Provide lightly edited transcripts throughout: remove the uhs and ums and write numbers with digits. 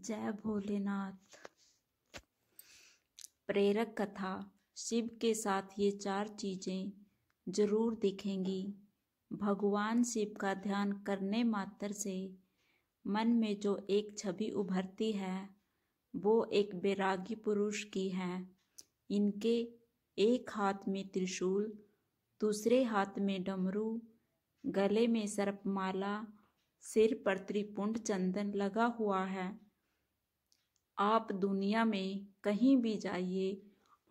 जय भोलेनाथ। प्रेरक कथा। शिव के साथ ये 4 चीजें जरूर दिखेंगी। भगवान शिव का ध्यान करने मात्र से मन में जो एक छवि उभरती है वो एक बैरागी पुरुष की है। इनके एक हाथ में त्रिशूल, दूसरे हाथ में डमरू, गले में सर्पमाला, सिर पर त्रिपुंड चंदन लगा हुआ है। आप दुनिया में कहीं भी जाइए,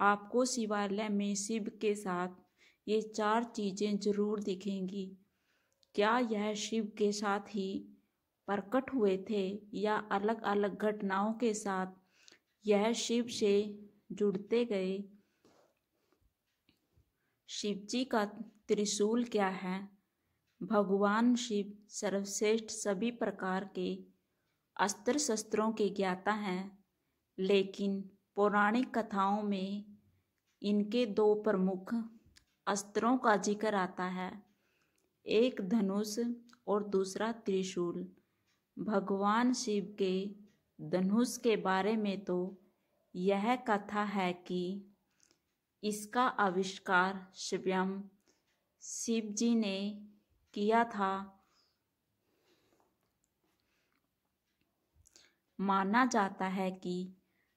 आपको शिवालय में शिव के साथ ये 4 चीजें जरूर दिखेंगी। क्या यह शिव के साथ ही प्रकट हुए थे या अलग अलग घटनाओं के साथ यह शिव से जुड़ते गए? शिव जी का त्रिशूल क्या है? भगवान शिव सर्वश्रेष्ठ सभी प्रकार के अस्त्र शस्त्रों के ज्ञाता हैं, लेकिन पौराणिक कथाओं में इनके 2 प्रमुख अस्त्रों का जिक्र आता है, एक धनुष और दूसरा त्रिशूल। भगवान शिव के धनुष के बारे में तो यह कथा है कि इसका आविष्कार स्वयं शिव जी ने किया था। माना जाता है कि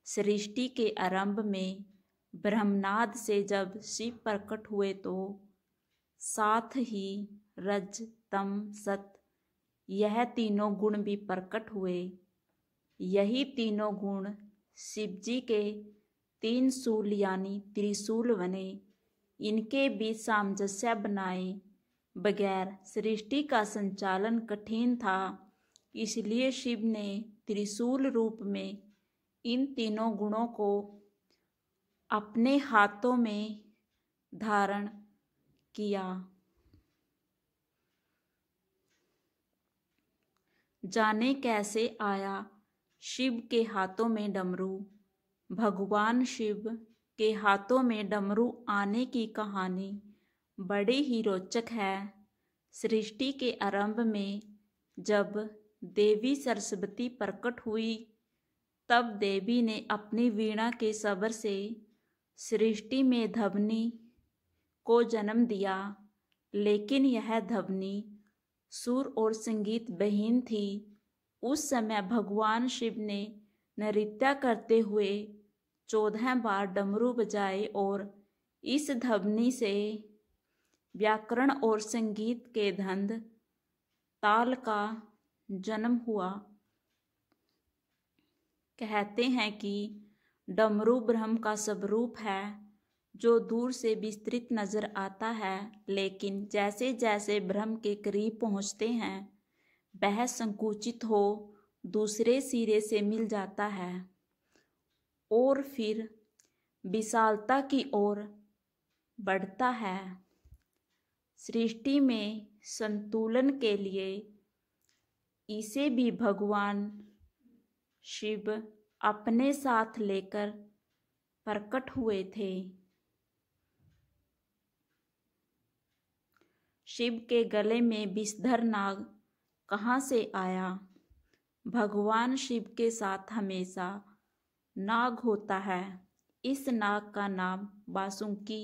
सृष्टि के आरंभ में ब्रह्मनाद से जब शिव प्रकट हुए तो साथ ही रज, तम, सत यह तीनों गुण भी प्रकट हुए। यही तीनों गुण शिव जी के 3 शूल यानी त्रिशूल बने। इनके बीच सामंजस्य बनाए बगैर सृष्टि का संचालन कठिन था, इसलिए शिव ने त्रिशूल रूप में इन तीनों गुणों को अपने हाथों में धारण किया। जाने कैसे आया शिव के हाथों में डमरू? भगवान शिव के हाथों में डमरू आने की कहानी बड़ी ही रोचक है। सृष्टि के आरंभ में जब देवी सरस्वती प्रकट हुई तब देवी ने अपनी वीणा के स्वर से सृष्टि में ध्वनि को जन्म दिया, लेकिन यह ध्वनि सुर और संगीत विहीन थी। उस समय भगवान शिव ने नृत्य करते हुए 14 बार डमरू बजाए और इस ध्वनि से व्याकरण और संगीत के धंध ताल का जन्म हुआ। कहते हैं कि डमरू ब्रह्म का स्वरूप है जो दूर से विस्तृत नजर आता है, लेकिन जैसे जैसे ब्रह्म के करीब पहुंचते हैं वह संकुचित हो दूसरे सिरे से मिल जाता है और फिर विशालता की ओर बढ़ता है। सृष्टि में संतुलन के लिए इसे भी भगवान शिव अपने साथ लेकर प्रकट हुए थे। शिव के गले में विषधर नाग कहाँ से आया? भगवान शिव के साथ हमेशा नाग होता है। इस नाग का नाम बासुकी।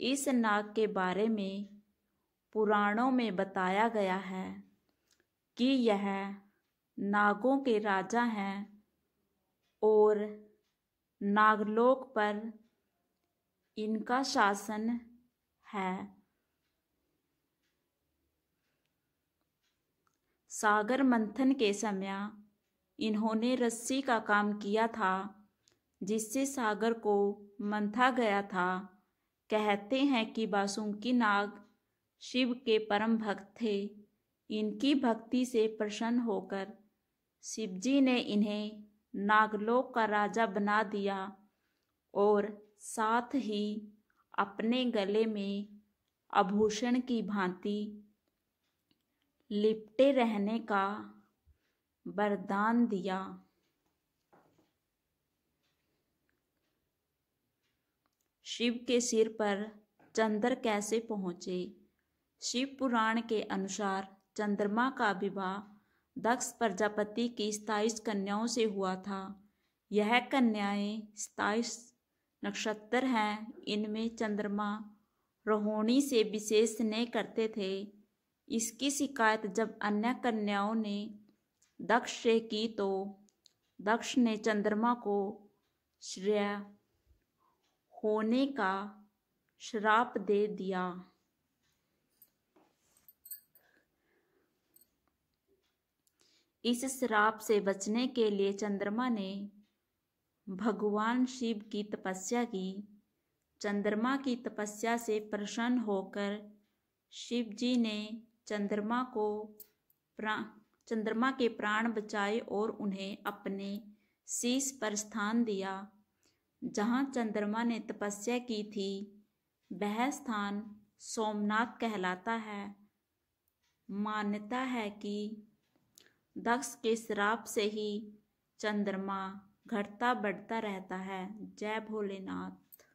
इस नाग के बारे में पुराणों में बताया गया है कि यह नागों के राजा हैं और नागलोक पर इनका शासन है। सागर मंथन के समय इन्होंने रस्सी का काम किया था जिससे सागर को मंथा गया था। कहते हैं कि बासुकी नाग शिव के परम भक्त थे। इनकी भक्ति से प्रसन्न होकर शिव जी ने इन्हें नागलोक का राजा बना दिया और साथ ही अपने गले में आभूषण की भांति लिपटे रहने का वरदान दिया। शिव के सिर पर चंद्र कैसे पहुँचे? शिव पुराण के अनुसार चंद्रमा का विवाह दक्ष प्रजापति की 27 कन्याओं से हुआ था। यह कन्याएं 27 नक्षत्र हैं। इनमें चंद्रमा रोहिणी से विशेष स्नेह करते थे। इसकी शिकायत जब अन्य कन्याओं ने दक्ष से की तो दक्ष ने चंद्रमा को श्रेय होने का श्राप दे दिया। इस श्राप से बचने के लिए चंद्रमा ने भगवान शिव की तपस्या की। चंद्रमा की तपस्या से प्रसन्न होकर शिव जी ने चंद्रमा के प्राण बचाए और उन्हें अपने शीश पर स्थान दिया। जहाँ चंद्रमा ने तपस्या की थी वह स्थान सोमनाथ कहलाता है। मान्यता है कि दक्ष के श्राप से ही चंद्रमा घटता बढ़ता रहता है। जय भोलेनाथ।